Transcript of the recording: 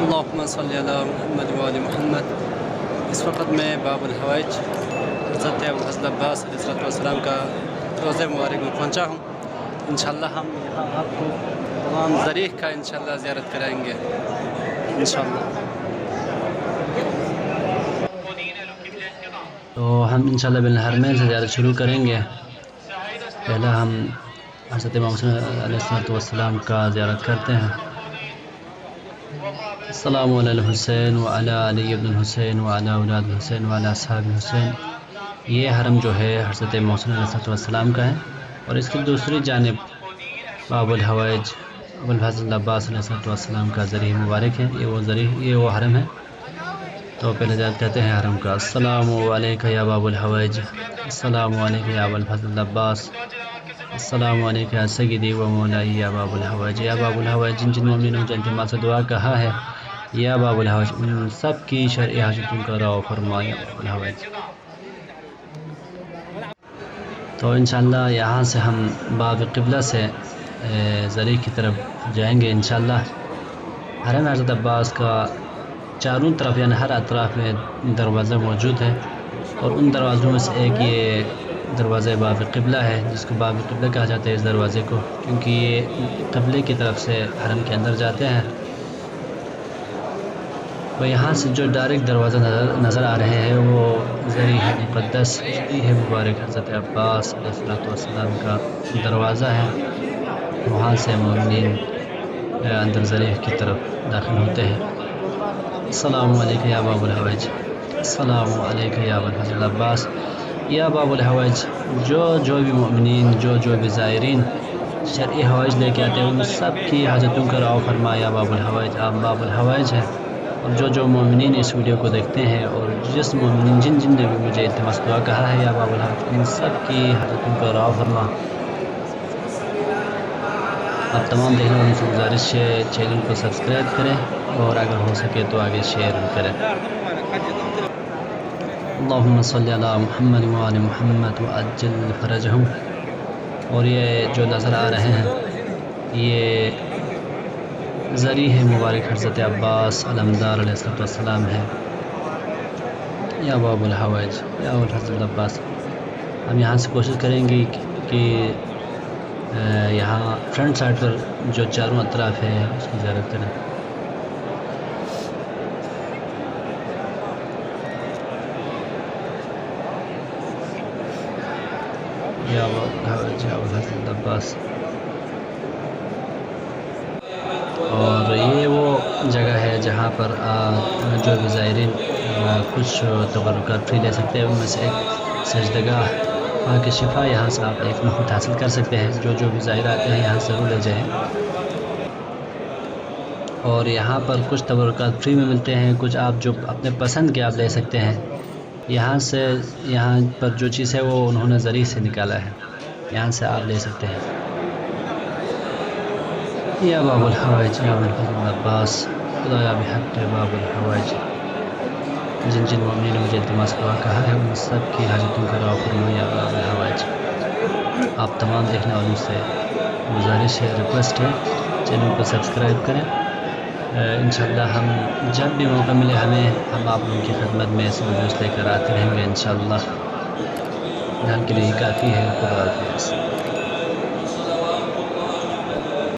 اللہم صلی علی محمد و آل محمد۔ اس وقت میں باب الحوائج حضرت ابوالفضل عباس علیہ السلام کا روضہ مبارک میں پہنچا ہوں۔ انشاءاللہ ہم یہاں آپ کو تمام ذریح کا انشاءاللہ زیارت کرائیں گے انشاءاللہ۔ تو ہم انشاءاللہ بالحرمین سے زیارت شروع کریں گے۔ پہلا ہم حضرت امام حسین علیہ السلام کا زیارت کرتے ہیں۔ السلام علی الحسین وعلی علی ابن الحسین وعلی اولاد الحسین وعلی اصحاب الحسین۔ یہ حرم جو ہے حضرت امام حسین علیہ السلام کا ہے، اور اس کی دوسری جانب باب الحوائج ابوالفضل عباس علیہ السلام کا ذریح مبارک ہے۔ یہ وہ حرم ہے۔ تو پہلے زیارت کرتے ہیں حرم کا۔ السلام علیکہ یا باب الحوائج، السلام علیکہ یا ابوالفضل عباس، السلام علیکہ یا سیدی و مولائی یا باب الحوائج۔ یا باب الحوائج، جن جن مومنوں نے التماس سے دعا کہا ہے، یا باب الحوائج، ان سب کی شرعی حاجتوں کا روا فرما یا باب الحوائج۔ تو انشاءاللہ یہاں سے ہم باب قبلہ سے ذریح کی طرف جائیں گے انشاءاللہ۔ حرم حضرت عباس کا چاروں طرف یعنی ہر اطراف میں دروازہ موجود ہے، اور ان دروازوں میں سے ایک یہ دروازہ باب قبلہ ہے، جس کو باب قبلہ کہا جاتا ہے اس دروازے کو، کیونکہ یہ قبلے کی طرف سے حرم کے اندر جاتے ہیں۔ تو یہاں سے جو ڈائریکٹ دروازہ نظر آ رہے ہیں وہ ذریح مقدس ذریح مبارک حضرت عباس علیہ السلام کا دروازہ ہے۔ وہاں سے مومنین اندر ذریح کی طرف داخل ہوتے ہیں۔ السلام علیکہ یا باب الحوائج، السلام علیکہ یا ابوالفضل عباس یا باب الحوائج۔ جو بھی مومنین جو بھی زائرین شرعی حوائج لے کے آتے ہیں، ان سب کی حاجتوں کا روا فرما یا باب الحوائج۔ آپ باب الحوائج ہے، اور جو مومنین اس ویڈیو کو دیکھتے ہیں، اور جس مومنین جن نے بھی مجھے التماس دعا کہا ہے یا باب الحوائج، ان سب کی حاجتوں کا روا فرما۔ آپ تمام دیکھنے والوں سے گزارش ہے چینل کو سبسکرائب کریں، اور اگر ہو سکے تو آگے شیئر بھی کریں۔ اللہم صلی علی محمد و آل محمد وعجل فرجہم۔ اور یہ جو نظر آ رہے ہیں یہ ذریح مبارک حضرت عباس علمدار علیہ السلام ہے، یا باب الحوائج یا ابوالفضل عباس۔ ہم یہاں سے کوشش کریں گے کہ یہاں فرنٹ سائڈ پر جو چاروں اطراف ہے اس کی زیارت کریں۔ یا باب الحوائج یا ابوالفضل عباس۔ اور یہ وہ جگہ ہے جہاں پر جو بھی زائرین کچھ تبرکات فری لے سکتے ہیں، ان میں سے ایک سجدگاہ وہاں کی شفا، یہاں سے آپ ایک نقط حاصل کر سکتے ہیں۔ جو بھی زائر آتے ہیں یہاں ضرور لے جائیں۔ اور یہاں پر کچھ تبرکات فری میں ملتے ہیں، کچھ آپ جو اپنے پسند کے آپ لے سکتے ہیں۔ یہاں پر جو چیز ہے وہ انہوں نے ذریح سے نکالا ہے، یہاں سے آپ لے سکتے ہیں۔ یا باب الحوائج یا ابوالفضل عباس، خدایا بحق باب الحوائج، جن مومنین نے مجھے التماس دعا کہا ہے، ان سب کی حاجتوں کا روا فرما یا باب الحوائج۔ آپ تمام دیکھنے والوں سے گزارش ہے، ریکویسٹ ہے، چینل کو سبسکرائب کریں۔ انشاءاللہ ہم جب بھی موقع ملے ہم آپ لوگوں کی خدمت میں ایسے ویڈیوز لے کر آتے رہیں گے انشاءاللہ۔ فی الحال کے لیے کافی ہے۔ خدا حافظ۔